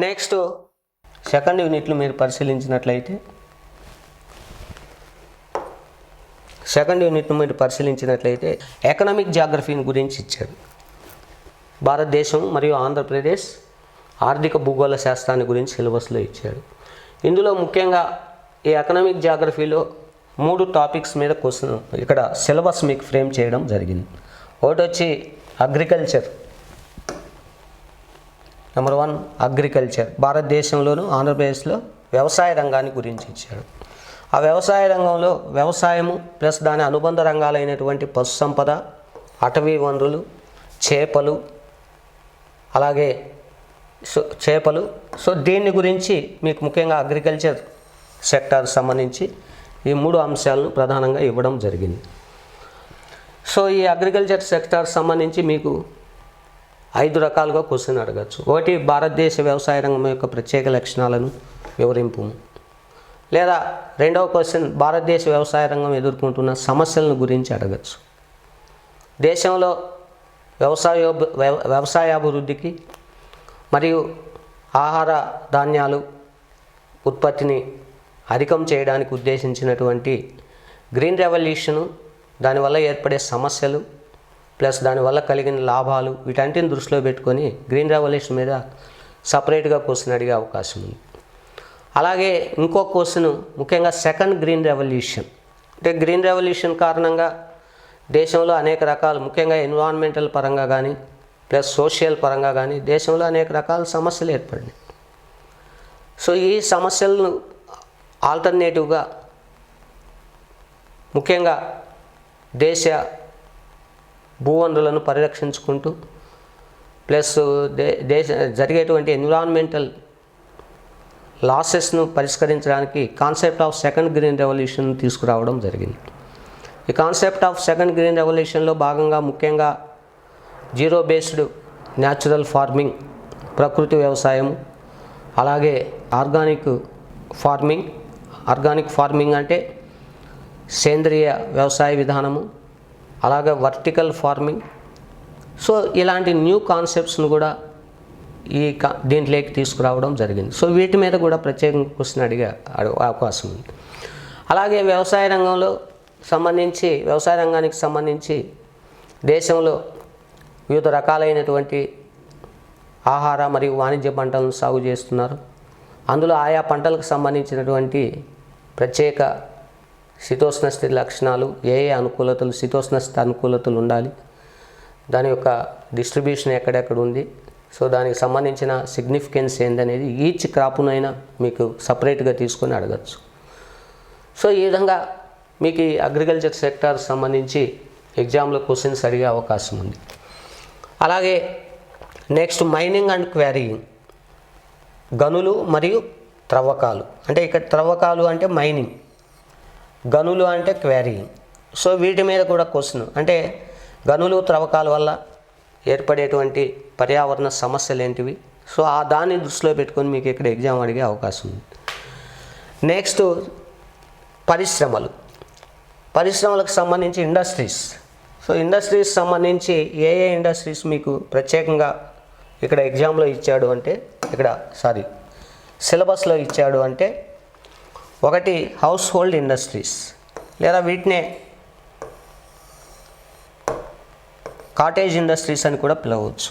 Next second యూనిట్లు మీరు పరిశీలించినట్లయితే ఎకనామిక్ జాగ్రఫీని గురించి ఇచ్చాడు. భారతదేశం మరియు ఆంధ్రప్రదేశ్ ఆర్థిక భూగోళ శాస్త్రాన్ని గురించి సిలబస్లో ఇచ్చాడు. ఇందులో ముఖ్యంగా ఈ ఎకనామిక్ జాగ్రఫీలో 3 టాపిక్స్ మీద క్వశ్చన్ ఇక్కడ సిలబస్ మీకు ఫ్రేమ్ చేయడం జరిగింది. ఒకటి వచ్చి అగ్రికల్చర్, నెంబర్ 1 అగ్రికల్చర్. భారతదేశంలోను ఆంధ్రప్రదేశ్లో వ్యవసాయ రంగాన్ని గురించి ఇచ్చాడు. ఆ వ్యవసాయ రంగంలో వ్యవసాయము ప్లస్ దాని అనుబంధ రంగాలైనటువంటి పశు సంపద, అటవీ వనరులు, చేపలు, అలాగే సో దీని గురించి మీకు ముఖ్యంగా అగ్రికల్చర్ సెక్టార్కి సంబంధించి ఈ 3 అంశాలను ప్రధానంగా ఇవ్వడం జరిగింది. సో ఈ అగ్రికల్చర్ సెక్టార్ సంబంధించి మీకు 5 రకాలుగా క్వశ్చన్ అడగచ్చు. ఒకటి, భారతదేశ వ్యవసాయ రంగం యొక్క ప్రత్యేక లక్షణాలను వివరింపు. లేదా రెండవ క్వశ్చన్, భారతదేశ వ్యవసాయ రంగం ఎదుర్కొంటున్న సమస్యలను గురించి అడగచ్చు. దేశంలో వ్యవసాయాభివృద్ధికి మరియు ఆహార ధాన్యాలు ఉత్పత్తిని అధికం చేయడానికి ఉద్దేశించినటువంటి గ్రీన్ రెవల్యూషను, దానివల్ల ఏర్పడే సమస్యలు ప్లస్ దానివల్ల కలిగిన లాభాలు, వీటన్నిటిని దృష్టిలో పెట్టుకొని గ్రీన్ రెవల్యూషన్ మీద సపరేట్గా క్వశ్చన్ అడిగే అవకాశం ఉంది. అలాగే ఇంకో క్వశ్చన్ ముఖ్యంగా సెకండ్ గ్రీన్ రెవల్యూషన్, అంటే గ్రీన్ రెవల్యూషన్ కారణంగా దేశంలో అనేక రకాలు, ముఖ్యంగా ఎన్విరాన్మెంటల్ పరంగా కానీ ప్లస్ సోషల్ పరంగా కానీ దేశంలో అనేక రకాల సమస్యలు ఏర్పడినాయి. సో ఈ సమస్యలను ఆల్టర్నేటివ్గా ముఖ్యంగా దేశ భూవనరులను పరిరక్షించుకుంటూ ప్లస్ జరిగేటువంటి ఎన్విరాన్మెంటల్ లాసెస్ను పరిష్కరించడానికి concept of second green revolution తీసుకురావడం జరిగింది. ఈ కాన్సెప్ట్ ఆఫ్ సెకండ్ గ్రీన్ రెవల్యూషన్లో భాగంగా ముఖ్యంగా జీరో బేస్డ్ న్యాచురల్ ఫార్మింగ్, ప్రకృతి వ్యవసాయం, అలాగే ఆర్గానిక్ ఫార్మింగ్ అంటే సేంద్రియ వ్యవసాయ విధానము, అలాగే వర్టికల్ ఫార్మింగ్. సో ఇలాంటి న్యూ కాన్సెప్ట్స్ను కూడా దీంట్లోకి తీసుకురావడం జరిగింది. సో వీటి మీద కూడా ప్రత్యేకంగా క్వశ్చన్ అడిగే అవకాశం ఉంది. అలాగే వ్యవసాయ రంగానికి సంబంధించి దేశంలో వివిధ రకాలైనటువంటి ఆహార మరియు వాణిజ్య పంటలను సాగు చేస్తున్నారు. అందులో ఆయా పంటలకు సంబంధించినటువంటి ప్రత్యేక శీతోష్ణ స్థితి లక్షణాలు, ఏ శీతోష్ణ స్థితి అనుకూలతలు ఉండాలి, దాని యొక్క డిస్ట్రిబ్యూషన్ ఎక్కడెక్కడ ఉంది, సో దానికి సంబంధించిన సిగ్నిఫికెన్స్ ఏందనేది ఈచ్ క్రాప్నైనా మీకు సపరేట్గా తీసుకొని అడగచ్చు. సో ఈ విధంగా మీకు ఈ అగ్రికల్చర్ సెక్టార్ సంబంధించి ఎగ్జామ్లో క్వశ్చన్స్ అడిగే అవకాశం ఉంది. అలాగే నెక్స్ట్ మైనింగ్ అండ్ క్వారీయింగ్, గనులు మరియు త్రవ్వకాలు. అంటే ఇక్కడ త్రవ్వకాలు అంటే మైనింగ్, గనులు అంటే క్వారీయింగ్. సో వీటి మీద కూడా క్వశ్చన్, అంటే గనులు త్రవ్వకాల వల్ల ఏర్పడేటువంటి పర్యావరణ సమస్యలు ఏంటివి, సో దాన్ని దృష్టిలో పెట్టుకొని మీకు ఇక్కడ ఎగ్జామ్ అడిగే అవకాశం ఉంది. నెక్స్ట్ పరిశ్రమలకు సంబంధించి ఇండస్ట్రీస్. సో ఇండస్ట్రీస్ సంబంధించి ఏ ఇండస్ట్రీస్ మీకు ప్రత్యేకంగా ఇక్కడ ఎగ్జామ్లో ఇచ్చాడు అంటే, సిలబస్లో ఇచ్చాడు అంటే, ఒకటి హౌస్ హోల్డ్ ఇండస్ట్రీస్, లేదా వీటినే కాటేజ్ ఇండస్ట్రీస్ అని కూడా పిలవచ్చు.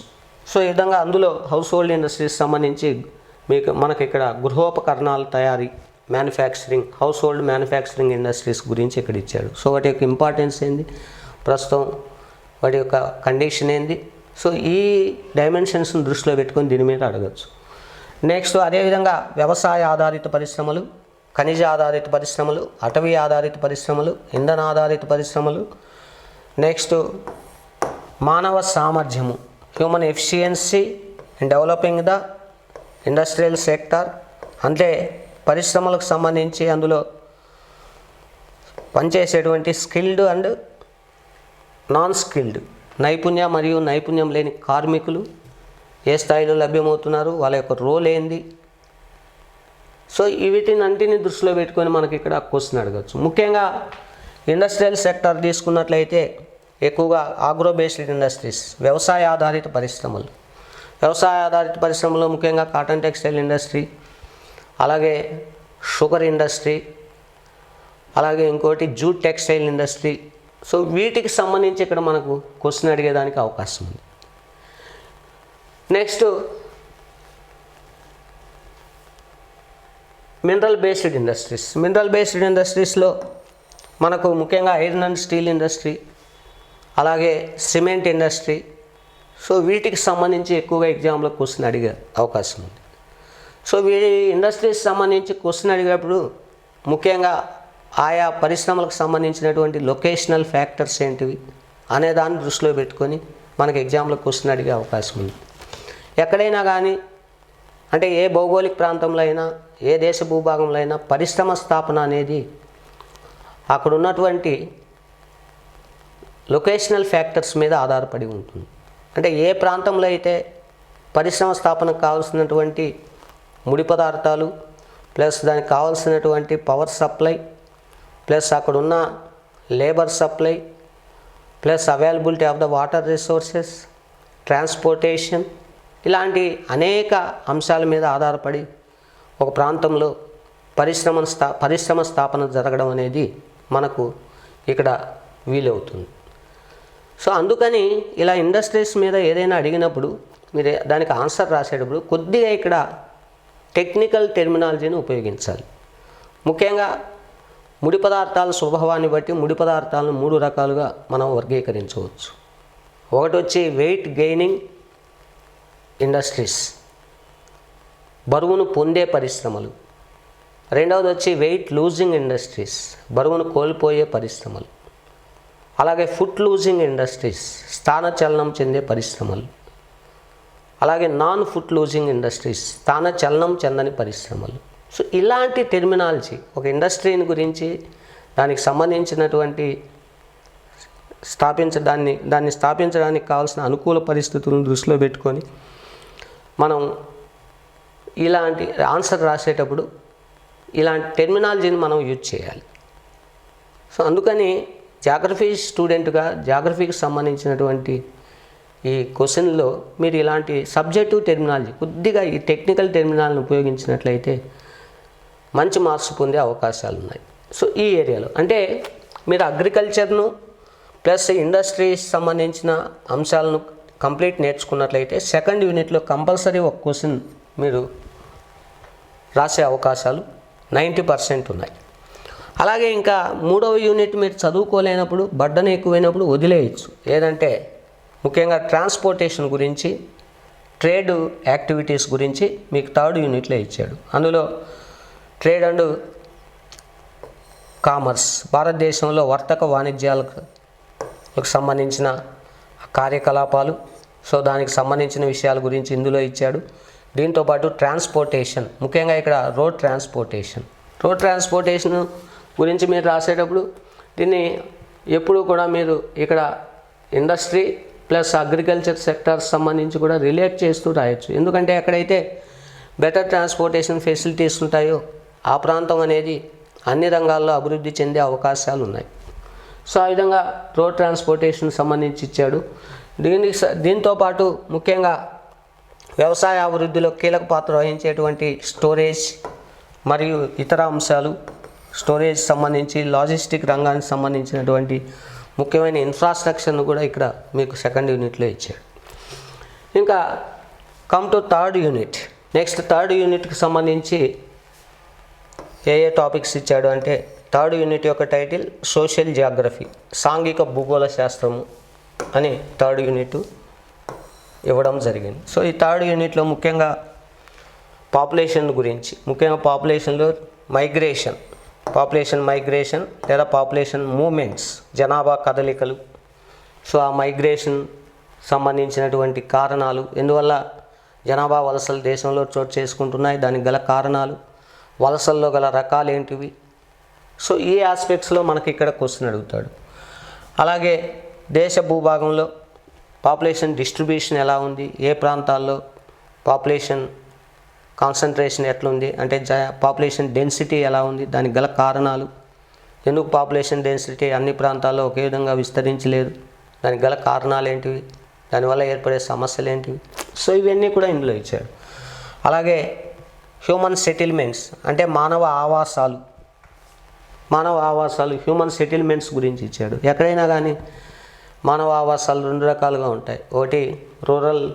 సో ఈ విధంగా అందులో హౌస్ హోల్డ్ ఇండస్ట్రీస్ సంబంధించి మనకి ఇక్కడ గృహోపకరణాల తయారీ, manufacturing, house hold manufacturing industries గురించి ఇక్కడ ఇచ్చాడు. సో వాటి యొక్క ఇంపార్టెన్స్ ఏంది, ప్రస్తుతం వాటి యొక్క కండిషన్ ఏంది, సో ఈ డైమెన్షన్స్ని దృష్టిలో పెట్టుకొని దీని మీద అడగచ్చు. నెక్స్ట్ అదేవిధంగా వ్యవసాయ ఆధారిత పరిశ్రమలు, ఖనిజ ఆధారిత పరిశ్రమలు, అటవీ ఆధారిత పరిశ్రమలు, ఇంధన ఆధారిత పరిశ్రమలు. నెక్స్ట్ మానవ సామర్థ్యము, human efficiency in developing the industrial sector. అంటే పరిశ్రమలకు సంబంధించి అందులో పనిచేసేటువంటి స్కిల్డ్ అండ్ నాన్ స్కిల్డ్, నైపుణ్య మరియు నైపుణ్యం లేని కార్మికులు ఏ స్థాయిలో లభ్యమవుతున్నారు, వాళ్ళ యొక్క రోల్ ఏంది. సో వీటిని అన్నింటినీ దృష్టిలో పెట్టుకొని మనకి ఇక్కడ క్వశ్చన్ అడగచ్చు. ముఖ్యంగా ఇండస్ట్రియల్ సెక్టార్ తీసుకున్నట్లయితే ఎక్కువగా ఆగ్రో బేస్డ్ ఇండస్ట్రీస్, వ్యవసాయ ఆధారిత పరిశ్రమలు. వ్యవసాయ ఆధారిత పరిశ్రమలో ముఖ్యంగా కాటన్ టెక్స్టైల్ ఇండస్ట్రీ, అలాగే షుగర్ ఇండస్ట్రీ, అలాగే ఇంకోటి జూట్ టెక్స్టైల్ ఇండస్ట్రీ. సో వీటికి సంబంధించి ఇక్కడ మనకు క్వశ్చన్ అడిగేదానికి అవకాశం ఉంది. నెక్స్ట్ మినరల్ బేస్డ్ ఇండస్ట్రీస్లో మనకు ముఖ్యంగా ఐరన్ అండ్ స్టీల్ ఇండస్ట్రీ, అలాగే సిమెంట్ ఇండస్ట్రీ. సో వీటికి సంబంధించి ఎక్కువగా ఎగ్జామ్లో క్వశ్చన్ అడిగే అవకాశం ఉంది. సో వీటి ఇండస్ట్రీస్ సంబంధించి క్వశ్చన్ అడిగేటప్పుడు ముఖ్యంగా ఆయా పరిశ్రమలకు సంబంధించినటువంటి లొకేషనల్ ఫ్యాక్టర్స్ ఏంటివి అనే దాన్ని దృష్టిలో పెట్టుకొని మనకు ఎగ్జామ్లో క్వశ్చన్ అడిగే అవకాశం ఉంది. ఎక్కడైనా కానీ అంటే ఏ భౌగోళిక ప్రాంతంలో అయినా, ఏ దేశ భూభాగంలో అయినా పరిశ్రమ స్థాపన అనేది అక్కడ ఉన్నటువంటి లొకేషనల్ ఫ్యాక్టర్స్ మీద ఆధారపడి ఉంటుంది. అంటే ఏ ప్రాంతంలో అయితే పరిశ్రమ స్థాపనకు కావాల్సినటువంటి ముడి పదార్థాలు, ప్లస్ దానికి కావాల్సినటువంటి పవర్ సప్లై, ప్లస్ అక్కడున్న labour supply, plus availability of the water resources, transportation, ఇలాంటి అనేక అంశాల మీద ఆధారపడి ఒక ప్రాంతంలో పరిశ్రమ స్థాపన జరగడం అనేది మనకు ఇక్కడ వీలవుతుంది. సో అందుకని ఇలా ఇండస్ట్రీస్ మీద ఏదైనా అడిగినప్పుడు మీరు దానికి ఆన్సర్ రాసేటప్పుడు కొద్దిగా ఇక్కడ టెక్నికల్ టెర్మినాలజీని ఉపయోగించాలి. ముఖ్యంగా ముడి పదార్థాల స్వభావాన్ని బట్టి ముడి పదార్థాలను 3 రకాలుగా మనం వర్గీకరించవచ్చు. ఒకటి వచ్చి వెయిట్ గెయినింగ్ ఇండస్ట్రీస్, బరువును పొందే పరిశ్రమలు. రెండవది వచ్చి వెయిట్ లూజింగ్ ఇండస్ట్రీస్, బరువును కోల్పోయే పరిశ్రమలు. అలాగే ఫుట్ లూజింగ్ ఇండస్ట్రీస్, స్థానచలనం చెందే పరిశ్రమలు. అలాగే నాన్ ఫుట్ లూజింగ్ ఇండస్ట్రీస్, స్థానచలనం చెందని పరిశ్రమలు. సో ఇలాంటి టెర్మినాలజీ ఒక ఇండస్ట్రీని గురించి దానికి సంబంధించినటువంటి దాన్ని స్థాపించడానికి కావాల్సిన అనుకూల పరిస్థితులను దృష్టిలో పెట్టుకొని మనం ఇలాంటి ఆన్సర్ రాసేటప్పుడు ఇలాంటి టెర్మినాలజీని మనం యూజ్ చేయాలి. సో అందుకని జాగ్రఫీ స్టూడెంట్గా జాగ్రఫీకి సంబంధించినటువంటి ఈ క్వశ్చన్లో మీరు ఇలాంటి సబ్జెక్టివ్ టెర్మినాలజీ కొద్దిగా ఈ టెక్నికల్ టెర్మినాలజీని ఉపయోగించినట్లయితే మంచి మార్క్స్ పొందే అవకాశాలు ఉన్నాయి. సో ఈ ఏరియాలో అంటే మీరు అగ్రికల్చర్ను ప్లస్ ఇండస్ట్రీస్ సంబంధించిన అంశాలను కంప్లీట్ నేర్చుకున్నట్లయితే సెకండ్ యూనిట్లో కంపల్సరీ ఒక క్వశ్చన్ మీరు రాసే అవకాశాలు 90% ఉన్నాయి. అలాగే ఇంకా 3వ యూనిట్ మీరు చదువుకోలేనప్పుడు, బర్డన్ ఎక్కువైనప్పుడు వదిలేయచ్చు. ఏదంటే ముఖ్యంగా ట్రాన్స్పోర్టేషన్ గురించి, ట్రేడ్ యాక్టివిటీస్ గురించి మీకు 3rd యూనిట్లో ఇచ్చాడు. అందులో ట్రేడ్ అండ్ కామర్స్, భారతదేశంలో వర్తక వాణిజ్యాలకు సంబంధించిన కార్యకలాపాలు, సో దానికి సంబంధించిన విషయాల గురించి ఇందులో ఇచ్చాడు. దీంతోపాటు ట్రాన్స్పోర్టేషన్, ముఖ్యంగా ఇక్కడ రోడ్ ట్రాన్స్పోర్టేషన్ గురించి మీరు రాసేటప్పుడు దీన్ని ఎప్పుడు కూడా మీరు ఇక్కడ ఇండస్ట్రీ ప్లస్ అగ్రికల్చర్ సెక్టార్స్ సంబంధించి కూడా రిలేట్ చేస్తూ రాయొచ్చు. ఎందుకంటే ఎక్కడైతే బెటర్ ట్రాన్స్పోర్టేషన్ ఫెసిలిటీస్ ఉంటాయో ఆ ప్రాంతం అనేది అన్ని రంగాల్లో అభివృద్ధి చెందే అవకాశాలు ఉన్నాయి. సో ఆ విధంగా రోడ్ ట్రాన్స్పోర్టేషన్ సంబంధించి ఇచ్చాడు. దీంతోపాటు ముఖ్యంగా వ్యవసాయ అభివృద్ధిలో కీలక పాత్ర వహించేటువంటి స్టోరేజ్ మరియు ఇతర అంశాలు, స్టోరేజ్ సంబంధించి లాజిస్టిక్ రంగానికి సంబంధించినటువంటి ముఖ్యమైన ఇన్ఫ్రాస్ట్రక్చర్ను కూడా ఇక్కడ మీకు సెకండ్ యూనిట్లో ఇచ్చాడు. ఇంకా come to 3rd unit. Next 3rd యూనిట్కి సంబంధించి ఏ టాపిక్స్ ఇచ్చాడు అంటే 3rd యూనిట్ యొక్క టైటిల్ సోషల్ జియోగ్రఫీ, సాంఘిక భూగోళ శాస్త్రము అని 3rd యూనిట్ ఇవ్వడం జరిగింది. సో ఈ 3rd యూనిట్లో ముఖ్యంగా పాపులేషన్ గురించి, ముఖ్యంగా పాపులేషన్లో పాపులేషన్ మైగ్రేషన్ లేదా పాపులేషన్ మూమెంట్స్, జనాభా కదలికలు. సో ఆ మైగ్రేషన్ సంబంధించినటువంటి కారణాలు, ఎందువల్ల జనాభా వలసలు దేశంలో చోటు చేసుకుంటున్నాయి, దానికి గల కారణాలు, వలసల్లో గల రకాలు ఏంటివి. సో ఈ ఆస్పెక్ట్స్లో మనకి ఇక్కడ క్వశ్చన్ అడుగుతాడు. అలాగే దేశ భూభాగంలో పాపులేషన్ డిస్ట్రిబ్యూషన్ ఎలా ఉంది, ఏ ప్రాంతాల్లో పాపులేషన్ కాన్సన్ట్రేషన్ ఎట్లుంది, అంటే పాపులేషన్ డెన్సిటీ ఎలా ఉంది, దానికి గల కారణాలు, ఎందుకు పాపులేషన్ డెన్సిటీ అన్ని ప్రాంతాల్లో ఒకే విధంగా విస్తరించలేదు, దానికి గల కారణాలు ఏంటివి. దానివల్ల ఏర్పడే సమస్యలు ఏంటివి. సో ఇవన్నీ కూడా ఇందులో ఇచ్చాడు. అలాగే హ్యూమన్ సెటిల్మెంట్స్ అంటే మానవ ఆవాసాలు హ్యూమన్ సెటిల్మెంట్స్ గురించి ఇచ్చాడు. ఎక్కడైనా కానీ మానవ ఆవాసాలు 2 రకాలుగా ఉంటాయి. ఒకటి రూరల్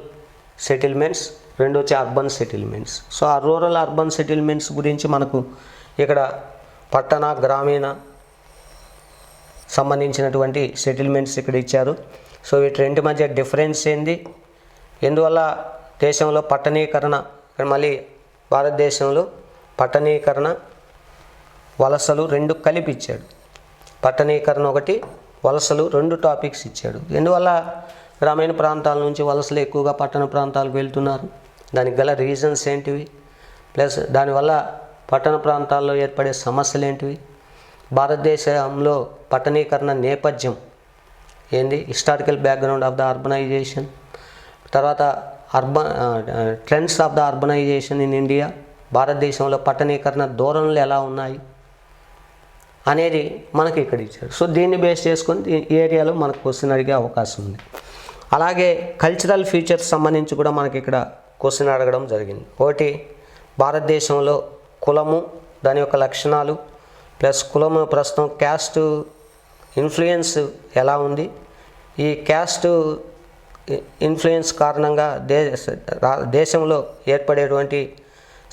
సెటిల్మెంట్స్, రెండు వచ్చి అర్బన్ సెటిల్మెంట్స్. సో ఆ రూరల్ అర్బన్ సెటిల్మెంట్స్ గురించి మనకు ఇక్కడ పట్టణ గ్రామీణ సంబంధించినటువంటి సెటిల్మెంట్స్ ఇక్కడ ఇచ్చారు. సో వీటి రెంటి మధ్య డిఫరెన్స్ ఏంది, ఎందువల్ల దేశంలో పట్టణీకరణ, ఇక్కడ మళ్ళీ భారతదేశంలో పట్టణీకరణ వలసలు 2 కలిపి ఇచ్చాడు. పట్టణీకరణ ఒకటి, వలసలు 2 టాపిక్స్ ఇచ్చాడు. ఎందువల్ల గ్రామీణ ప్రాంతాల నుంచి వలసలు ఎక్కువగా పట్టణ ప్రాంతాలకు వెళ్తున్నారు, దానికి గల రీజన్స్ ఏంటివి, ప్లస్ దానివల్ల పట్టణ ప్రాంతాల్లో ఏర్పడే సమస్యలు ఏంటివి, భారతదేశంలో పట్టణీకరణ నేపథ్యం ఏంది, historical background of the urbanisation, తర్వాత trends of the urbanisation in India, భారతదేశంలో పట్టణీకరణ ధోరణులు ఎలా ఉన్నాయి అనేది మనకి ఇక్కడ ఇచ్చాడు. సో దీన్ని బేస్ చేసుకొని ఈ ఏరియాలో మనకు క్వశ్చన్ అడిగే అవకాశం ఉంది. అలాగే కల్చరల్ ఫీచర్స్ సంబంధించి కూడా మనకి ఇక్కడ క్వశ్చన్ అడగడం జరిగింది. ఒకటి భారతదేశంలో కులము దాని యొక్క లక్షణాలు, ప్లస్ కులము ప్రస్తుతం క్యాస్ట్ ఇన్ఫ్లుయెన్స్ ఎలా ఉంది, ఈ క్యాస్ట్ ఇన్ఫ్లుయెన్స్ కారణంగా దేశంలో ఏర్పడేటువంటి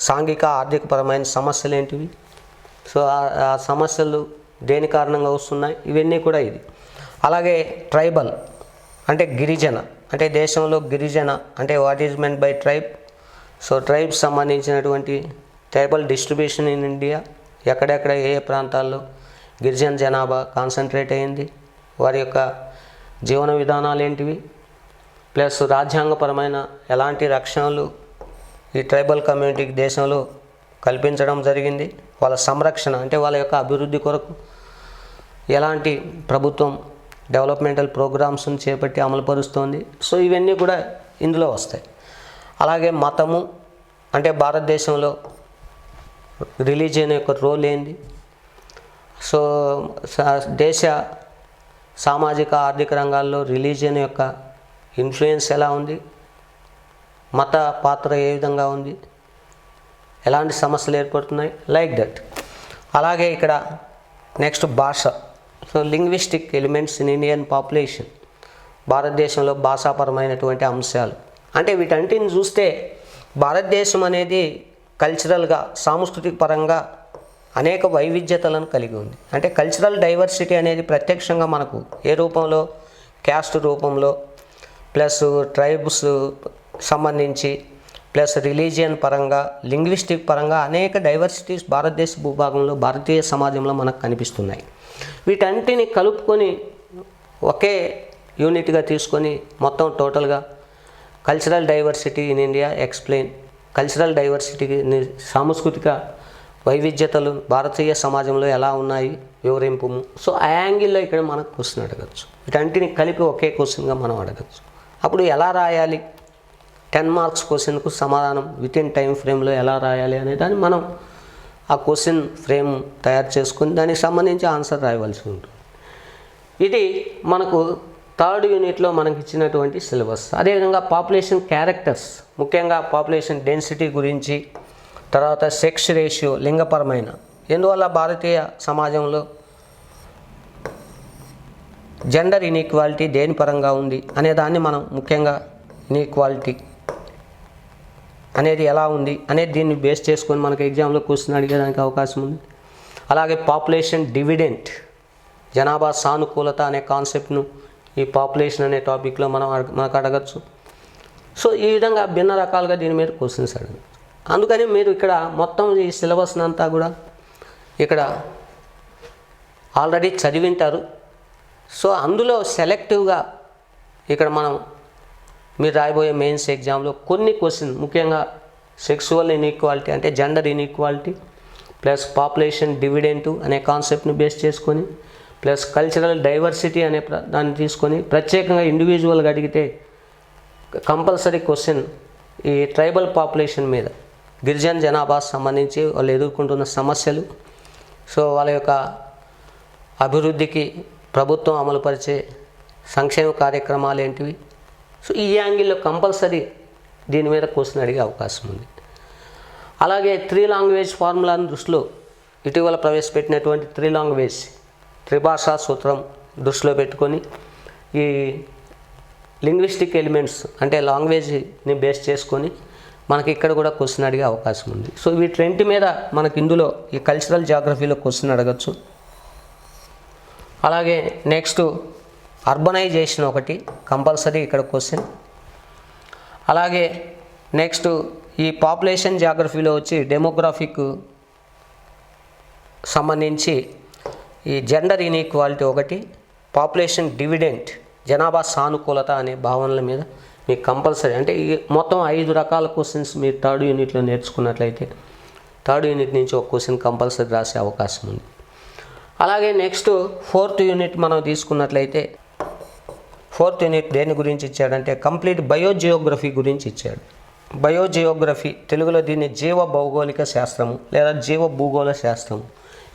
సాంఘిక ఆర్థికపరమైన సమస్యలు ఏంటివి, సో ఆ సమస్యలు దేని కారణంగా వస్తున్నాయి, ఇవన్నీ కూడా ఇది. అలాగే ట్రైబల్ అంటే గిరిజన, అంటే దేశంలో గిరిజన అంటే what is meant by tribe, so tribe సంబంధించినటువంటి ట్రైబల్ డిస్ట్రిబ్యూషన్ ఇన్ ఇండియా, ఎక్కడెక్కడ ఏ ప్రాంతాల్లో గిరిజన జనాభా కాన్సన్ట్రేట్ అయింది, వారి యొక్క జీవన విధానాలు ఏంటివి, ప్లస్ రాజ్యాంగపరమైన ఎలాంటి రక్షణలు ఈ ట్రైబల్ కమ్యూనిటీకి దేశంలో కల్పించడం జరిగింది, వాళ్ళ సంరక్షణ అంటే వాళ్ళ యొక్క అభివృద్ధి కొరకు ఎలాంటి ప్రభుత్వం డెవలప్మెంటల్ ప్రోగ్రామ్స్ని చేపట్టి అమలుపరుస్తోంది. సో ఇవన్నీ కూడా ఇందులో వస్తాయి. అలాగే మతము అంటే భారతదేశంలో రిలీజియన్ యొక్క రోల్ ఏంది, సో దేశ సామాజిక ఆర్థిక రంగాల్లో రిలీజియన్ యొక్క ఇన్ఫ్లుయెన్స్ ఎలా ఉంది, మత పాత్ర ఏ విధంగా ఉంది, ఎలాంటి సమస్యలు ఏర్పడుతున్నాయి, లైక్ దట్. అలాగే ఇక్కడ నెక్స్ట్ భాష, so linguistic elements in Indian population, భారతదేశంలో భాషాపరమైనటువంటి అంశాలు. అంటే వీటన్నిటిని చూస్తే భారతదేశం అనేది కల్చరల్గా సాంస్కృతిక పరంగా అనేక వైవిధ్యతలను కలిగి ఉంది. అంటే కల్చరల్ డైవర్సిటీ అనేది ప్రత్యక్షంగా మనకు ఏ రూపంలో, క్యాస్ట్ రూపంలో, ప్లస్ ట్రైబ్స్ సంబంధించి, ప్లస్ రిలీజియన్ పరంగా, లింగ్విస్టిక్ పరంగా అనేక డైవర్సిటీస్ భారతదేశ భూభాగంలో భారతీయ సమాజంలో మనకు కనిపిస్తున్నాయి. వీటన్నిటిని కలుపుకొని ఒకే యూనిట్గా తీసుకొని మొత్తం టోటల్గా cultural diversity in India explain, cultural డైవర్సిటీకి సాంస్కృతిక వైవిధ్యతలు భారతీయ సమాజంలో ఎలా ఉన్నాయి వివరింపు. సో ఆ యాంగిల్లో ఇక్కడ మనకు క్వశ్చన్ అడగచ్చు. వీటన్నిటిని కలిపి ఒకే క్వశ్చన్గా మనం అడగచ్చు. అప్పుడు ఎలా రాయాలి, 10 మార్క్స్ క్వశ్చన్కు సమాధానం వితిన్ టైం ఫ్రేమ్లో ఎలా రాయాలి అనే దాన్ని మనం ఆ క్వశ్చన్ ఫ్రేమ్ తయారు చేసుకుని దానికి సంబంధించి ఆన్సర్ రాయవలసి ఉంటుంది. ఇది మనకు 3rd యూనిట్లో మనకి ఇచ్చినటువంటి సిలబస్. అదేవిధంగా పాపులేషన్ క్యారెక్టర్స్, ముఖ్యంగా పాపులేషన్ డెన్సిటీ గురించి, తర్వాత సెక్స్ రేషియో లింగపరమైన, ఎందువల్ల భారతీయ సమాజంలో జెండర్ ఇన్ఈక్వాలిటీ దేని పరంగా ఉంది అనే దాన్ని మనం ముఖ్యంగా ఇన్ఈక్వాలిటీ అనేది ఎలా ఉంది అనేది దీన్ని బేస్ చేసుకొని మనకు ఎగ్జామ్లో క్వశ్చన్ అడిగేదానికి అవకాశం ఉంది. అలాగే పాపులేషన్ డివిడెంట్, జనాభా సానుకూలత అనే కాన్సెప్ట్ను ఈ పాపులేషన్ అనే టాపిక్లో మనకు అడగచ్చు. సో ఈ విధంగా భిన్న రకాలుగా దీని మీద క్వశ్చన్స్ అడగచ్చు. అందుకని మీరు ఇక్కడ మొత్తం ఈ సిలబస్ని అంతా కూడా ఇక్కడ ఆల్రెడీ చదివింటారు. సో అందులో సెలెక్టివ్గా ఇక్కడ మనం మీరు రాయబోయే మెయిన్స్ ఎగ్జామ్లో కొన్ని క్వశ్చన్, ముఖ్యంగా సెక్సువల్ ఇన్ఈక్వాలిటీ అంటే gender inequality, plus population dividend అనే కాన్సెప్ట్ని బేస్ చేసుకొని, ప్లస్ కల్చరల్ డైవర్సిటీ అనే దాన్ని తీసుకొని ప్రత్యేకంగా ఇండివిజువల్గా అడిగితే కంపల్సరీ క్వశ్చన్ ఈ ట్రైబల్ పాపులేషన్ మీద, గిరిజన జనాభా సంబంధించి వాళ్ళు ఎదుర్కొంటున్న సమస్యలు, సో వాళ్ళ యొక్క అభివృద్ధికి ప్రభుత్వం అమలుపరిచే సంక్షేమ కార్యక్రమాలు ఏంటివి, సో ఈ యాంగిల్లో కంపల్సరీ దీని మీద క్వశ్చన్ అడిగే అవకాశం ఉంది. అలాగే 3 లాంగ్వేజ్ ఫార్ములాను దృష్టిలో ఇటీవల ప్రవేశపెట్టినటువంటి 3 లాంగ్వేజ్ త్రిభాషా సూత్రం దృష్టిలో పెట్టుకొని ఈ లింగ్విస్టిక్ ఎలిమెంట్స్ అంటే లాంగ్వేజ్ని బేస్ చేసుకొని మనకి ఇక్కడ కూడా క్వశ్చన్ అడిగే అవకాశం ఉంది. సో వీటి మీద మనకి ఇందులో ఈ కల్చరల్ జాగ్రఫీలో క్వశ్చన్ అడగచ్చు. అలాగే నెక్స్ట్ అర్బనైజేషన్ ఒకటి కంపల్సరీ ఇక్కడ క్వశ్చన్. అలాగే నెక్స్ట్ ఈ పాపులేషన్ జాగ్రఫీలో వచ్చి డెమోగ్రాఫిక్ సంబంధించి ఈ జెండర్ ఇన్ఈక్వాలిటీ ఒకటి, పాపులేషన్ డివిడెంట్ జనాభా సానుకూలత అనే భావనల మీద మీకు కంపల్సరీ అంటే ఈ మొత్తం 5 రకాల క్వశ్చన్స్ మీరు 3rd యూనిట్లో నేర్చుకున్నట్లయితే 3rd యూనిట్ నుంచి ఒక క్వశ్చన్ కంపల్సరీ రాసే అవకాశం ఉంది. అలాగే నెక్స్ట్ 4th యూనిట్ మనం తీసుకున్నట్లయితే 4th యూనిట్ దేని గురించి ఇచ్చాడంటే కంప్లీట్ బయోజియోగ్రఫీ గురించి ఇచ్చాడు. బయోజియోగ్రఫీ తెలుగులో దీన్ని జీవ భౌగోళిక శాస్త్రము లేదా జీవ భూగోళ శాస్త్రము,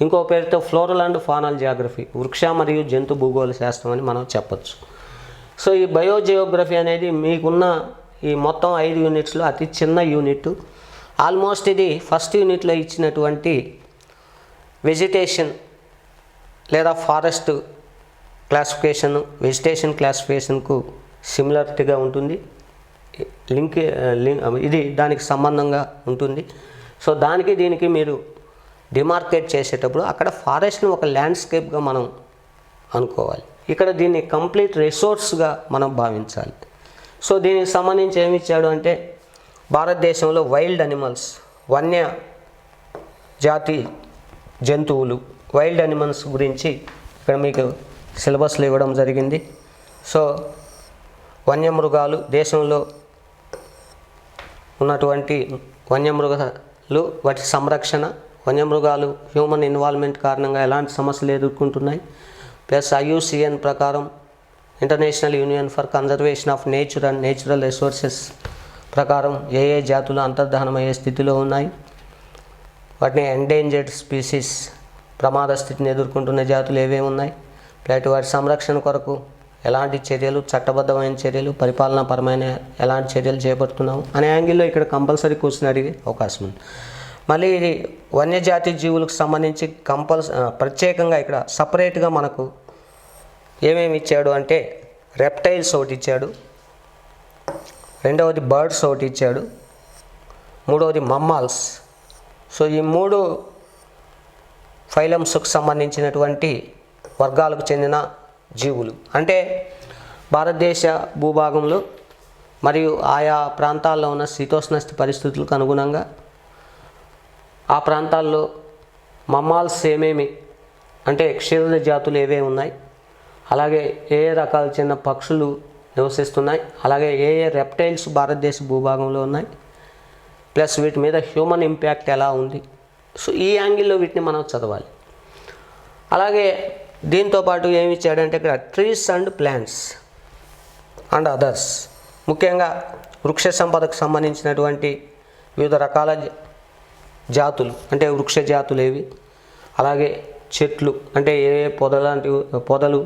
ఇంకో పేరుతో ఫ్లోరల్ అండ్ ఫానల్ జాగ్రఫీ వృక్ష మరియు జంతు భూగోళ శాస్త్రం అని మనం చెప్పచ్చు. సో ఈ బయోజియోగ్రఫీ అనేది మీకున్న ఈ మొత్తం 5 యూనిట్స్లో అతి చిన్న యూనిట్. ఆల్మోస్ట్ ఇది ఫస్ట్ యూనిట్లో ఇచ్చినటువంటి వెజిటేషన్ లేదా ఫారెస్ట్ క్లాసిఫికేషన్ వెజిటేషన్ క్లాసిఫికేషన్కు సిమిలారిటీగా ఉంటుంది. ఇది దానికి సంబంధంగా ఉంటుంది. సో దానికి దీనికి మీరు డిమార్కేట్ చేసేటప్పుడు అక్కడ ఫారెస్ట్ని ఒక ల్యాండ్స్కేప్గా మనం అనుకోవాలి, ఇక్కడ దీన్ని కంప్లీట్ రిసోర్స్గా మనం భావించాలి. సో దీనికి సంబంధించి ఏమి ఇచ్చాడు అంటే భారతదేశంలో వైల్డ్ అనిమల్స్ వన్య జాతి జంతువులు వైల్డ్ అనిమల్స్ గురించి ఇక్కడ మీకు సిలబస్లో ఇవ్వడం జరిగింది. సో వన్యమృగాలు దేశంలో ఉన్నటువంటి వన్యమృగాలు వాటి సంరక్షణ, వన్యమృగాలు హ్యూమన్ ఇన్వాల్వ్మెంట్ కారణంగా ఎలాంటి సమస్యలు ఎదుర్కొంటున్నాయి, ప్లస్ IUCN ప్రకారం international union for conservation of nature and natural resources ప్రకారం ఏ జాతులు అంతర్ధానమయ్యే స్థితిలో ఉన్నాయి, వాటిని ఎండేంజర్డ్ స్పీసీస్ ప్రమాద స్థితిని ఎదుర్కొంటున్న జాతులు ఏవేవి ఉన్నాయి, ప్లస్ వాటి సంరక్షణ కొరకు ఎలాంటి చర్యలు చట్టబద్ధమైన చర్యలు పరిపాలనాపరమైన ఎలాంటి చర్యలు చేపడుతున్నాము అనే యాంగిల్లో ఇక్కడ కంపల్సరీ క్వశ్చన్ అడిగే అవకాశం ఉంది. మళ్ళీ ఇది వన్యజాతి జీవులకు సంబంధించి ప్రత్యేకంగా ఇక్కడ సపరేట్గా మనకు ఏమేమి ఇచ్చాడు అంటే రెప్టైల్స్ ఒకటి ఇచ్చాడు, రెండవది బర్డ్స్ ఒకటి ఇచ్చాడు, మూడవది మమ్మాల్స్. సో ఈ 3 ఫైలమ్స్కు సంబంధించినటువంటి వర్గాలకు చెందిన జీవులు అంటే భారతదేశ భూభాగంలో మరియు ఆయా ప్రాంతాల్లో ఉన్న శీతోష్ణ పరిస్థితులకు అనుగుణంగా ఆ ప్రాంతాల్లో మమ్మాల్స్ ఏమేమి అంటే క్షీరద జాతులు ఏవేవి ఉన్నాయి, అలాగే ఏ రకాల చెందిన పక్షులు నివసిస్తున్నాయి, అలాగే ఏ రెప్టైల్స్ భారతదేశ భూభాగంలో ఉన్నాయి, ప్లస్ వీటి మీద హ్యూమన్ ఇంపాక్ట్ ఎలా ఉంది. సో ఈ యాంగిల్లో వీటిని మనం చదవాలి. అలాగే దీంతోపాటు ఏమి ఇచ్చాడంటే ఇక్కడ trees and plants and others, ముఖ్యంగా వృక్ష సంపదకు సంబంధించినటువంటి వివిధ రకాల జాతులు అంటే వృక్ష జాతులు ఏవి, అలాగే చెట్లు అంటే ఏ పొదలు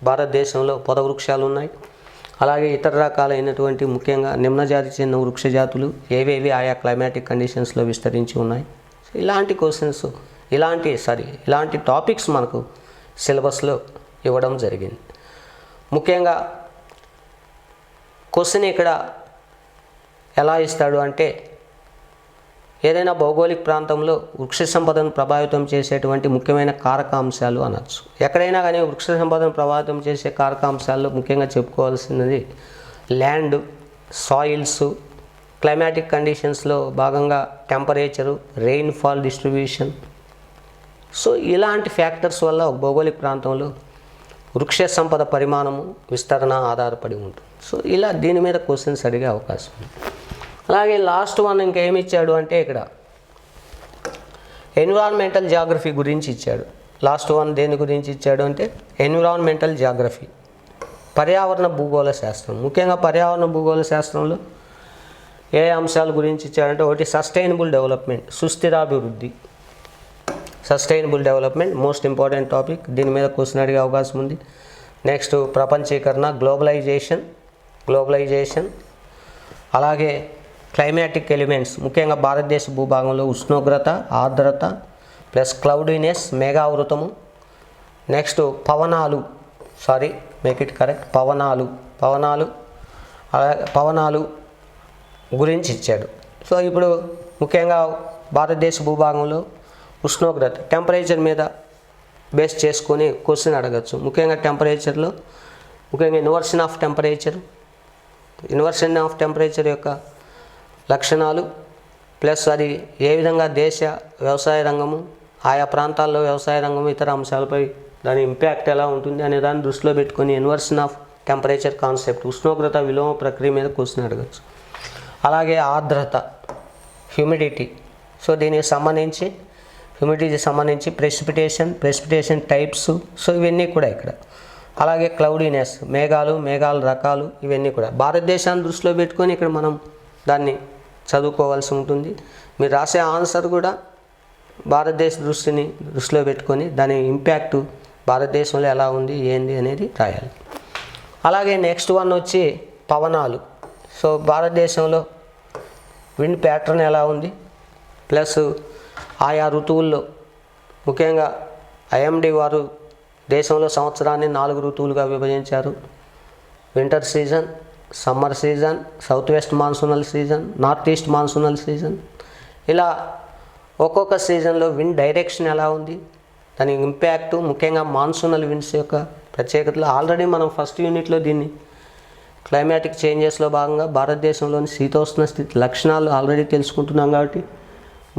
భారతదేశంలో పొద వృక్షాలు ఉన్నాయి, అలాగే ఇతర రకాలైనటువంటి ముఖ్యంగా నిమ్నజాతి చెందిన వృక్ష జాతులు ఏవేవి ఆయా క్లైమాటిక్ కండిషన్స్లో విస్తరించి ఉన్నాయి. ఇలాంటి క్వశ్చన్స్ ఇలాంటి టాపిక్స్ మనకు సిలబస్లో ఇవ్వడం జరిగింది. ముఖ్యంగా క్వశ్చన్ ఇక్కడ ఎలా ఇస్తాడు అంటే ఏదైనా భౌగోళిక ప్రాంతంలో వృక్ష సంపదను ప్రభావితం చేసేటువంటి ముఖ్యమైన కారకాంశాలు అనొచ్చు. ఎక్కడైనా కానీ వృక్ష సంపదను ప్రభావితం చేసే కారకాంశాల్లో ముఖ్యంగా చెప్పుకోవాల్సినది ల్యాండ్, సాయిల్స్, క్లైమాటిక్ కండిషన్స్లో భాగంగా టెంపరేచరు, రెయిన్ఫాల్ డిస్ట్రిబ్యూషన్. సో ఇలాంటి ఫ్యాక్టర్స్ వల్ల ఒక భౌగోళిక ప్రాంతంలో వృక్ష సంపద పరిమాణము విస్తరణ ఆధారపడి ఉంటుంది. సో ఇలా దీని మీద క్వశ్చన్స్ అడిగే అవకాశం ఉంది. అలాగే లాస్ట్ వన్ ఇంకేమి ఇచ్చాడు అంటే ఇక్కడ ఎన్విరాన్మెంటల్ జాగ్రఫీ గురించి ఇచ్చాడు. లాస్ట్ వన్ దేని గురించి ఇచ్చాడు అంటే ఎన్విరాన్మెంటల్ జాగ్రఫీ, పర్యావరణ భూగోళ శాస్త్రం. ముఖ్యంగా పర్యావరణ భూగోళ శాస్త్రంలో ఏ అంశాల గురించి ఇచ్చాడంటే ఒకటి సస్టైనబుల్ డెవలప్మెంట్, సుస్థిరాభివృద్ధి. Sustainable development most important topic, దీని మీద క్వశ్చన్ అడిగే అవకాశం ఉంది. నెక్స్ట్ ప్రపంచీకరణ, గ్లోబలైజేషన్, గ్లోబలైజేషన్, అలాగే క్లైమాటిక్ ఎలిమెంట్స్, ముఖ్యంగా భారతదేశ భూభాగంలో ఉష్ణోగ్రత, ఆర్ద్రత ప్లస్ క్లౌడీనెస్, మేఘావృతము. నెక్స్ట్ పవనాలు, పవనాలు గురించి ఇచ్చాడు. సో ఇప్పుడు ముఖ్యంగా భారతదేశ భూభాగంలో ఉష్ణోగ్రత, టెంపరేచర్ మీద బేస్ చేసుకొని క్వశ్చన్ అడగచ్చు. ముఖ్యంగా టెంపరేచర్లో ఇన్వర్షన్ ఆఫ్ టెంపరేచర్ యొక్క లక్షణాలు, ప్లస్ అది ఏ విధంగా దేశ వ్యవసాయ రంగము, ఆయా ప్రాంతాల్లో వ్యవసాయ రంగము, ఇతర అంశాలపై దాని ఇంపాక్ట్ ఎలా ఉంటుంది అనే దాన్ని దృష్టిలో పెట్టుకొని ఇన్వర్షన్ ఆఫ్ టెంపరేచర్ కాన్సెప్ట్, ఉష్ణోగ్రత విలోమ ప్రక్రియ మీద క్వశ్చన్ అడగచ్చు. అలాగే ఆర్ద్రత, హ్యూమిడిటీ, సో దీనికి సంబంధించి ప్రెసిపిటేషన్ టైప్స్, సో ఇవన్నీ కూడా ఇక్కడ. అలాగే క్లౌడీనెస్, మేఘాల రకాలు, ఇవన్నీ కూడా భారతదేశాన్ని దృష్టిలో పెట్టుకొని ఇక్కడ మనం దాన్ని చదువుకోవాల్సి ఉంటుంది. మీరు రాసే ఆన్సర్ కూడా భారతదేశ దృష్టిలో పెట్టుకొని దాని ఇంపాక్ట్ భారతదేశంలో ఎలా ఉంది ఏంది అనేది రాయాలి. అలాగే నెక్స్ట్ వన్ వచ్చి పవనాలు. సో భారతదేశంలో విండ్ ప్యాటర్న్ ఎలా ఉంది, ప్లస్ ఆయా ఋతువుల్లో ముఖ్యంగా ఐఎండి వారు దేశంలో సంవత్సరాన్ని 4 ఋతువులుగా విభజించారు. Winter season, summer season, south west monsoonal season, north east monsoonal season. ఇలా ఒక్కొక్క సీజన్లో విండ్ డైరెక్షన్ ఎలా ఉంది, దాని ఇంపాక్ట్, ముఖ్యంగా మాన్సూనల్ విండ్స్ యొక్క ప్రత్యేకతలు ఆల్రెడీ మనం ఫస్ట్ యూనిట్లో దీన్ని క్లైమాటిక్ చేంజెస్లో భాగంగా భారతదేశంలోని శీతోష్ణ స్థితి లక్షణాలు ఆల్రెడీ తెలుసుకుంటున్నాం. కాబట్టి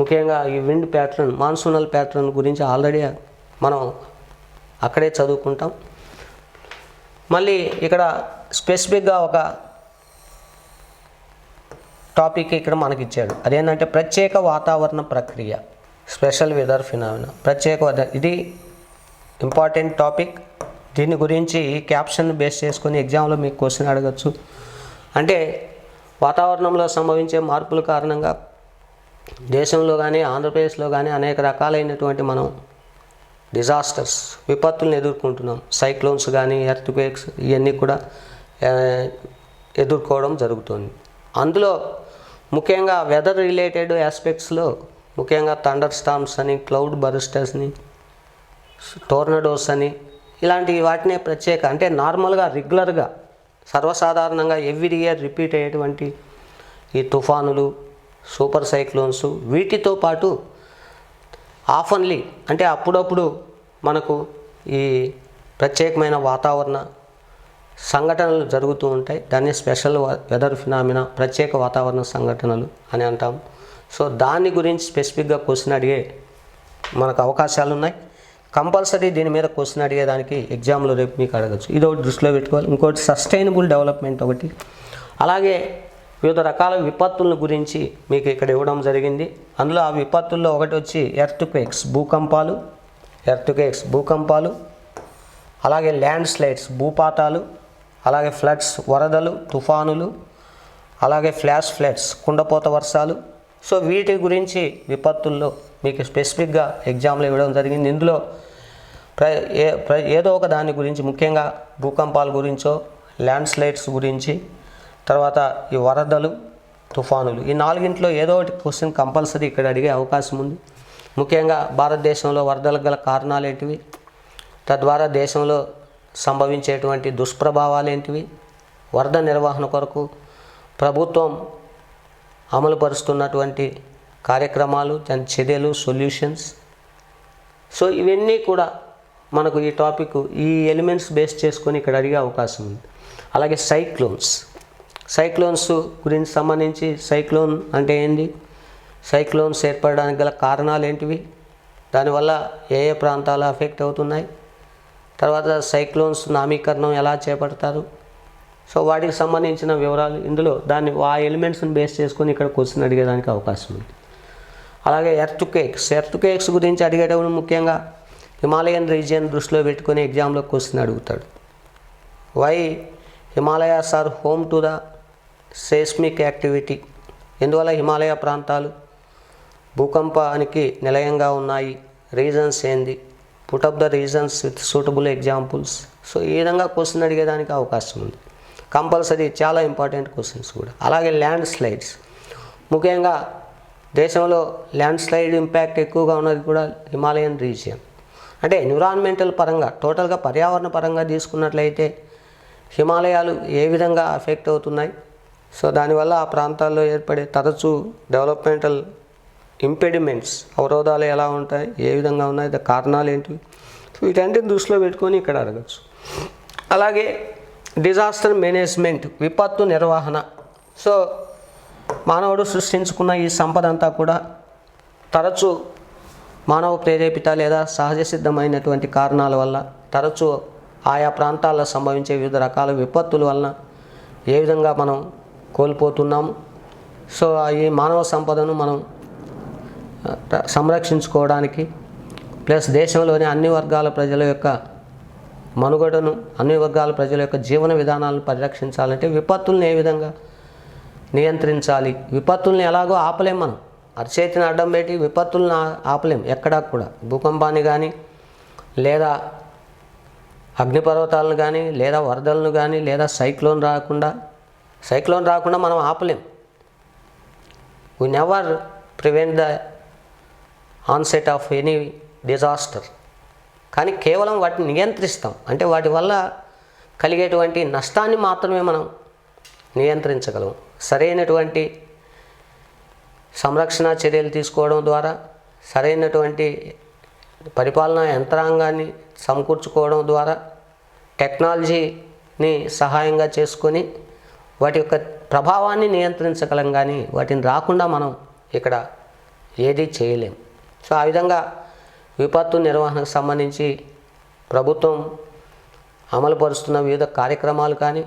ముఖ్యంగా ఈ విండ్ ప్యాటర్న్, మాన్సూనల్ ప్యాటర్న్ గురించి ఆల్రెడీ మనం అక్కడే చదువుకుంటాం. మళ్ళీ ఇక్కడ స్పెసిఫిక్గా ఒక టాపిక్ ఇక్కడ మనకి ఇచ్చాడు. అదేంటంటే ప్రత్యేక వాతావరణ ప్రక్రియ, స్పెషల్ వెదర్ ఫినామినా. ఇది ఇంపార్టెంట్ టాపిక్. దీని గురించి ఈ క్యాప్షన్ బేస్ చేసుకొని ఎగ్జామ్లో మీకు క్వశ్చన్ అడగచ్చు. అంటే వాతావరణంలో సంభవించే మార్పుల కారణంగా దేశంలో కానీ ఆంధ్రప్రదేశ్లో కానీ అనేక రకాలైనటువంటి మనం డిజాస్టర్స్, విపత్తులను ఎదుర్కొంటున్నాం. సైక్లోన్స్ కానీ, ఎర్త్క్వేక్స్, ఇవన్నీ కూడా ఎదుర్కోవడం జరుగుతుంది. అందులో ముఖ్యంగా వెదర్ రిలేటెడ్ ఆస్పెక్ట్స్లో ముఖ్యంగా థండర్ స్టార్మ్స్ అని, క్లౌడ్ బర్స్టర్స్ని, టోర్నడోస్ అని, ఇలాంటి వాటినే ప్రత్యేక, అంటే నార్మల్గా రెగ్యులర్గా సర్వసాధారణంగా ఎవ్రీ ఇయర్ రిపీట్ అయ్యేటువంటి ఈ తుఫానులు, సూపర్ సైక్లోన్స్, వీటితో పాటు ఆఫన్లీ అంటే అప్పుడప్పుడు మనకు ఈ ప్రత్యేకమైన వాతావరణ సంఘటనలు జరుగుతూ ఉంటాయి. దాన్ని స్పెషల్ వెదర్ ఫినామినా, ప్రత్యేక వాతావరణ సంఘటనలు అని అంటాం. సో దాని గురించి స్పెసిఫిక్గా క్వశ్చన్ అడిగే మనకు అవకాశాలు ఉన్నాయి. కంపల్సరీ దీని మీద క్వశ్చన్ అడిగేదానికి ఎగ్జామ్లో రేపు మీకు అడగచ్చు. ఇది ఒకటి దృష్టిలో పెట్టుకోవాలి. ఇంకోటి సస్టైనబుల్ డెవలప్మెంట్ ఒకటి. అలాగే వివిధ రకాల విపత్తుల గురించి మీకు ఇక్కడ ఇవ్వడం జరిగింది. అందులో ఆ విపత్తుల్లో ఒకటి వచ్చి ఎర్త్క్వేక్స్, భూకంపాలు, అలాగే ల్యాండ్ స్లైడ్స్, భూపాతాలు, అలాగే ఫ్లడ్స్, వరదలు, తుఫానులు, అలాగే ఫ్లాష్ ఫ్లడ్స్, కుండపోత వర్షాలు. సో వీటి గురించి విపత్తుల్లో మీకు స్పెసిఫిక్గా ఎగ్జామ్లో ఇవ్వడం జరిగింది. ఇందులో ఏదో ఒక దాని గురించి, ముఖ్యంగా భూకంపాల గురించో, ల్యాండ్ స్లైడ్స్ గురించి, తర్వాత ఈ వరదలు, తుఫానులు, ఈ 4 ఏదో ఒకటి క్వశ్చన్ కంపల్సరీ ఇక్కడ అడిగే అవకాశం ఉంది. ముఖ్యంగా భారతదేశంలో వరదలకు గల కారణాలు ఏంటివి, తద్వారా దేశంలో సంభవించేటువంటి దుష్ప్రభావాలు ఏంటివి, వరద నిర్వహణ కొరకు ప్రభుత్వం అమలుపరుస్తున్నటువంటి కార్యక్రమాలు, దాని చర్యలు, సొల్యూషన్స్. సో ఇవన్నీ కూడా మనకు ఈ టాపిక్, ఈ ఎలిమెంట్స్ బేస్ చేసుకొని ఇక్కడ అడిగే అవకాశం ఉంది. అలాగే సైక్లోన్స్ గురించి సంబంధించి, సైక్లోన్ అంటే ఏంది, సైక్లోన్స్ ఏర్పడడానికి గల కారణాలు ఏంటివి, దానివల్ల ఏ ప్రాంతాలు అఫెక్ట్ అవుతున్నాయి, తర్వాత సైక్లోన్స్ నామీకరణం ఎలా చేపడతారు, సో వాటికి సంబంధించిన వివరాలు ఇందులో ఆ ఎలిమెంట్స్ని బేస్ చేసుకొని ఇక్కడ క్వశ్చన్ అడిగేదానికి అవకాశం ఉంది. అలాగే ఎర్త్క్వేక్స్ గురించి అడిగేటప్పుడు ముఖ్యంగా హిమాలయన్ రీజియన్ దృష్టిలో పెట్టుకొని ఎగ్జామ్లో క్వశ్చన్ అడుగుతాడు. Why Himalayas are home to the seismic activity, ఎందువల్ల హిమాలయ ప్రాంతాలు భూకంపానికి నిలయంగా ఉన్నాయి, రీజన్స్ ఏంది, put up the reasons with suitable examples. So ఈ విధంగా క్వశ్చన్ అడిగేదానికి అవకాశం ఉంది. కంపల్సరీ చాలా ఇంపార్టెంట్ క్వశ్చన్స్ కూడా. అలాగే ల్యాండ్ స్లైడ్స్, ముఖ్యంగా దేశంలో ల్యాండ్ స్లైడ్ ఇంపాక్ట్ ఎక్కువగా ఉన్నది కూడా హిమాలయన్ రీజియన్. అంటే ఎన్విరాన్మెంటల్ పరంగా టోటల్గా పర్యావరణ పరంగా తీసుకున్నట్లయితే హిమాలయాలు ఏ విధంగా అఫెక్ట్ అవుతున్నాయి, సో దానివల్ల ఆ ప్రాంతాల్లో ఏర్పడే తరచూ డెవలప్మెంటల్ ఇంపెడిమెంట్స్, అవరోధాలు ఎలా ఉంటాయి, ఏ విధంగా ఉన్నాయి, కారణాలు ఏంటివి, సో వీటన్నిటిని దృష్టిలో పెట్టుకొని ఇక్కడ అడగచ్చు. అలాగే డిజాస్టర్ మేనేజ్మెంట్, విపత్తు నిర్వహణ. సో మానవుడు సృష్టించుకున్న ఈ సంపద అంతా కూడా తరచూ మానవ ప్రేరేపిత లేదా సహజ సిద్ధమైనటువంటి కారణాల వల్ల తరచూ ఆయా ప్రాంతాల్లో సంభవించే వివిధ రకాల విపత్తుల వలన ఏ విధంగా మనం కోల్పోతున్నాము. సో ఈ మానవ సంపదను మనం సంరక్షించుకోవడానికి, ప్లస్ దేశంలోని అన్ని వర్గాల ప్రజల యొక్క మనుగడను, అన్ని వర్గాల ప్రజల యొక్క జీవన విధానాలను పరిరక్షించాలంటే విపత్తుల్ని ఏ విధంగా నియంత్రించాలి. విపత్తుల్ని ఎలాగో ఆపలేం, మనం అరచేతిని అడ్డం పెట్టి విపత్తులను ఆపలేం ఎక్కడా కూడా. భూకంపాన్ని కానీ, లేదా అగ్నిపర్వతాలను కానీ, లేదా వరదలను కానీ, లేదా సైక్లోన్ రాకుండా మనం ఆపలేం. We never prevent the onset of any disaster. కానీ కేవలం వాటిని నియంత్రిస్తాం, అంటే వాటి వల్ల కలిగేటువంటి నష్టాన్ని మాత్రమే మనం నియంత్రించగలం. సరైనటువంటి సంరక్షణ చర్యలు తీసుకోవడం ద్వారా, సరైనటువంటి పరిపాలనా యంత్రాంగాన్ని సమకూర్చుకోవడం ద్వారా, టెక్నాలజీని సహాయంగా చేసుకొని వాటి యొక్క ప్రభావాన్ని నియంత్రించగలం. కానీ వాటిని రాకుండా మనం ఇక్కడ ఏదీ చేయలేం. సో ఆ విధంగా విపత్తు నిర్వహణకు సంబంధించి ప్రభుత్వం అమలుపరుస్తున్న వివిధ కార్యక్రమాలు కానీ,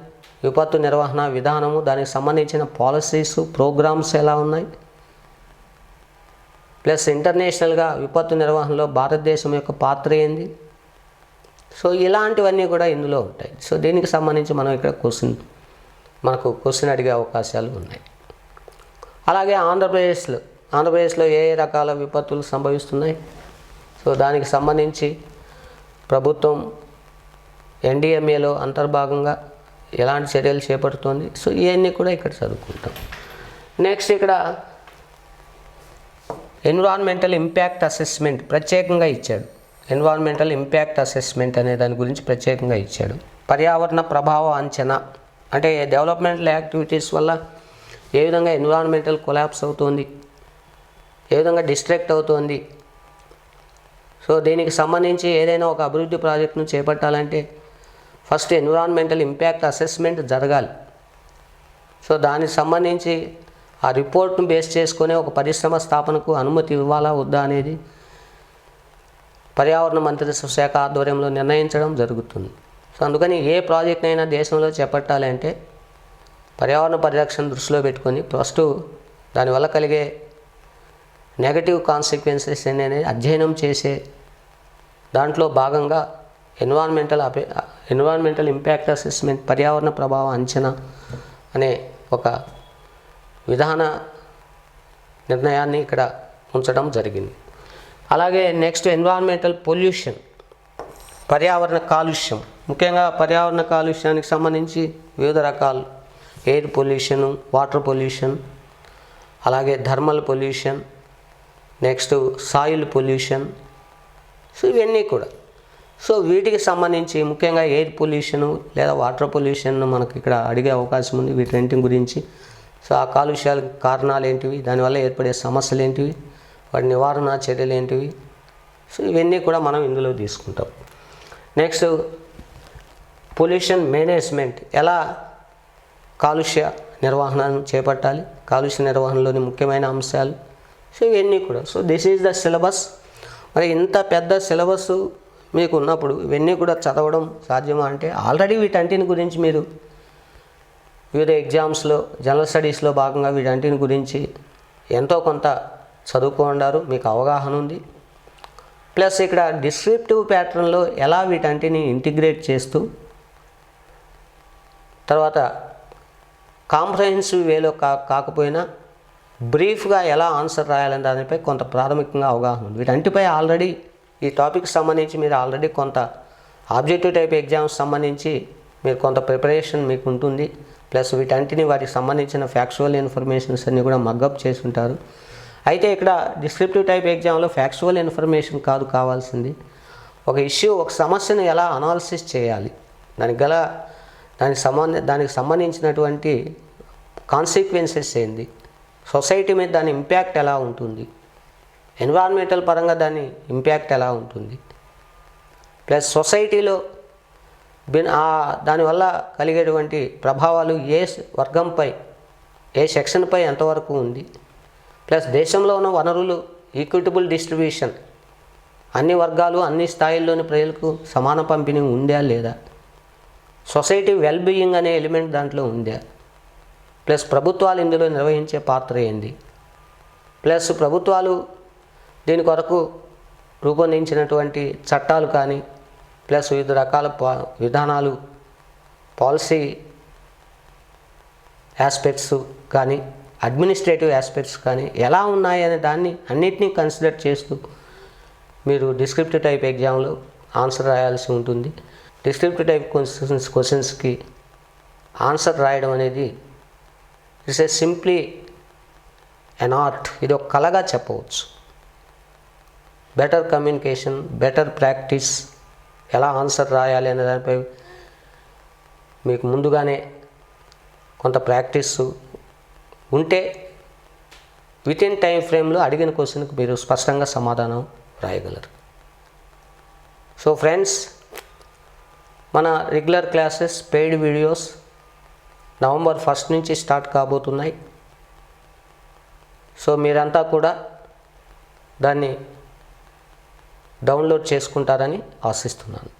విపత్తు నిర్వహణ విధానము, దానికి సంబంధించిన పాలసీస్, ప్రోగ్రామ్స్ ఎలా ఉన్నాయి, ప్లస్ ఇంటర్నేషనల్గా విపత్తు నిర్వహణలో భారతదేశం యొక్క పాత్ర ఏంది, సో ఇలాంటివన్నీ కూడా ఇందులో ఉంటాయి. సో దీనికి సంబంధించి మనం ఇక్కడ క్వశ్చన్ అడిగే అవకాశాలు ఉన్నాయి. అలాగే ఆంధ్రప్రదేశ్లో ఏ రకాల విపత్తులు సంభవిస్తున్నాయి, సో దానికి సంబంధించి ప్రభుత్వం ఎన్డీఎంఏలో అంతర్భాగంగా ఎలాంటి చర్యలు చేపడుతోంది, సో ఇవన్నీ కూడా ఇక్కడ చదువుకుంటాం. నెక్స్ట్ ఇక్కడ ఎన్విరాన్మెంటల్ ఇంపాక్ట్ అసెస్మెంట్ ప్రత్యేకంగా ఇచ్చాడు. ఎన్విరాన్మెంటల్ ఇంపాక్ట్ అసెస్మెంట్ అనే దాని గురించి ప్రత్యేకంగా ఇచ్చాడు. పర్యావరణ ప్రభావ అంచనా, అంటే డెవలప్మెంటల్ యాక్టివిటీస్ వల్ల ఏ విధంగా ఎన్విరాన్మెంటల్ కొలాప్స్ అవుతుంది, ఏ విధంగా డిస్ట్రాక్ట్ అవుతుంది. సో దీనికి సంబంధించి ఏదైనా ఒక అభివృద్ధి ప్రాజెక్టును చేపట్టాలంటే ఫస్ట్ ఎన్విరాన్మెంటల్ ఇంపాక్ట్ అసెస్మెంట్ జరగాలి. సో దానికి సంబంధించి ఆ రిపోర్ట్ను బేస్ చేసుకునే ఒక పరిశ్రమ స్థాపనకు అనుమతి ఇవ్వాలా వద్దా అనేది పర్యావరణ మంత్రిత్వ శాఖ ఆధ్వర్యంలో నిర్ణయించడం జరుగుతుంది. సో అందుకని ఏ ప్రాజెక్ట్ అయినా దేశంలో చేపట్టాలి అంటే పర్యావరణ పరిరక్షణ దృష్టిలో పెట్టుకొని ఫస్ట్ దానివల్ల కలిగే నెగటివ్ కాన్సిక్వెన్సెస్ అనేది అధ్యయనం చేసే దాంట్లో భాగంగా ఎన్విరాన్మెంటల్ ఇంపాక్ట్ అసెస్మెంట్, పర్యావరణ ప్రభావ అంచనా అనే ఒక విధాన నిర్ణయాన్ని ఇక్కడ ఉంచడం జరిగింది. అలాగే నెక్స్ట్ ఎన్విరాన్మెంటల్ పొల్యూషన్, పర్యావరణ కాలుష్యం. ముఖ్యంగా పర్యావరణ కాలుష్యానికి సంబంధించి వివిధ రకాలు, ఎయిర్ పొల్యూషన్, వాటర్ పొల్యూషన్, అలాగే thermal pollution, next soil pollution, so ఇవన్నీ కూడా. సో వీటికి సంబంధించి ముఖ్యంగా ఎయిర్ పొల్యూషను లేదా వాటర్ పొల్యూషన్ మనకి ఇక్కడ అడిగే అవకాశం ఉంది. వీటి గురించి, సో ఆ కాలుష్యాలకు కారణాలు ఏంటివి, దానివల్ల ఏర్పడే సమస్యలు ఏంటివి, వాటి నివారణ చర్యలు ఏంటివి, సో ఇవన్నీ కూడా మనం ఇందులో తీసుకుంటాం. నెక్స్ట్ పొల్యూషన్ మేనేజ్మెంట్, ఎలా కాలుష్య నిర్వహణను చేపట్టాలి, కాలుష్య నిర్వహణలోని ముఖ్యమైన అంశాలు, సో ఇవన్నీ కూడా. So this is the syllabus. మరి ఇంత పెద్ద సిలబస్ మీకు ఉన్నప్పుడు ఇవన్నీ కూడా చదవడం సాధ్యమా అంటే ఆల్రెడీ వీటంటిని గురించి మీరు వివిధ ఎగ్జామ్స్లో, జనరల్ స్టడీస్లో భాగంగా వీటంటిని గురించి ఎంతో కొంత చదువుకున్నారు, మీకు అవగాహన ఉంది. ప్లస్ ఇక్కడ డిస్క్రిప్టివ్ ప్యాటర్న్లో ఎలా వీటంటిని ఇంటిగ్రేట్ చేస్తూ తర్వాత కాంప్రహెన్సివ్ వేలో కాకపోయినా బ్రీఫ్గా ఎలా ఆన్సర్ రాయాలని దానిపై కొంత ప్రాథమికంగా అవగాహన ఉంది. వీటంటిపై ఆల్రెడీ ఈ టాపిక్ సంబంధించి మీరు ఆల్రెడీ కొంత ఆబ్జెక్టివ్ టైప్ ఎగ్జామ్స్ సంబంధించి మీరు కొంత ప్రిపరేషన్ మీకు ఉంటుంది. ప్లస్ వీటంటిని వాటికి సంబంధించిన ఫ్యాక్చువల్ ఇన్ఫర్మేషన్స్ అన్నీ కూడా మగ్గప్ చేసి ఉంటారు. అయితే ఇక్కడ డిస్క్రిప్టివ్ టైప్ ఎగ్జామ్లో ఫ్యాక్చువల్ ఇన్ఫర్మేషన్ కాదు కావాల్సింది, ఒక ఇష్యూ, ఒక సమస్యను ఎలా అనాలిసిస్ చేయాలి, దానికి సంబంధించినటువంటి కాన్సిక్వెన్సెస్ ఏంది, సొసైటీ మీద దాని ఇంపాక్ట్ ఎలా ఉంటుంది, ఎన్విరాన్మెంటల్ పరంగా దాని ఇంపాక్ట్ ఎలా ఉంటుంది, ప్లస్ సొసైటీలో దానివల్ల కలిగేటువంటి ప్రభావాలు ఏ వర్గంపై, ఏ సెక్షన్పై ఎంతవరకు ఉంది, ప్లస్ దేశంలో ఉన్న వనరులు ఈక్విటబుల్ డిస్ట్రిబ్యూషన్, అన్ని వర్గాలు అన్ని స్థాయిల్లోని ప్రజలకు సమాన పంపిణీ ఉందా లేదా, సొసైటీ వెల్ బీయింగ్ అనే ఎలిమెంట్ దాంట్లో ఉందా, ప్లస్ ప్రభుత్వాలు ఇందులో నిర్వహించే పాత్ర ఏంది, ప్లస్ ప్రభుత్వాలు దీని కొరకు రూపొందించినటువంటి చట్టాలు కానీ, ప్లస్ వివిధ రకాల విధానాలు, పాలసీ ఆస్పెక్ట్స్ కానీ, అడ్మినిస్ట్రేటివ్ ఆస్పెక్ట్స్ కానీ ఎలా ఉన్నాయి అనే దాన్ని అన్నిటినీ కన్సిడర్ చేస్తూ మీరు డిస్క్రిప్టివ్ టైప్ ఎగ్జామ్లో ఆన్సర్ రాయాల్సి ఉంటుంది. డిస్క్రిప్టివ్ టైప్ క్వశ్చన్స్కి ఆన్సర్ రాయడం అనేది it's a simply an art, ఇది ఒక కళగా చెప్పవచ్చు. బెటర్ కమ్యూనికేషన్, బెటర్ ప్రాక్టీస్, ఎలా ఆన్సర్ రాయాలి అనే దానిపై మీకు ముందుగానే కొంత ప్రాక్టీస్ ఉంటే వితిన్ టైం ఫ్రేమ్లో అడిగిన క్వశ్చన్కి మీరు స్పష్టంగా సమాధానం రాయగలరు. సో ఫ్రెండ్స్, మన regular classes, paid videos November 1 నుంచి స్టార్ట్ కాబోతున్నాయి. సో మీరంతా కూడా దాన్ని డౌన్లోడ్ చేసుకుంటారని ఆశిస్తున్నాను.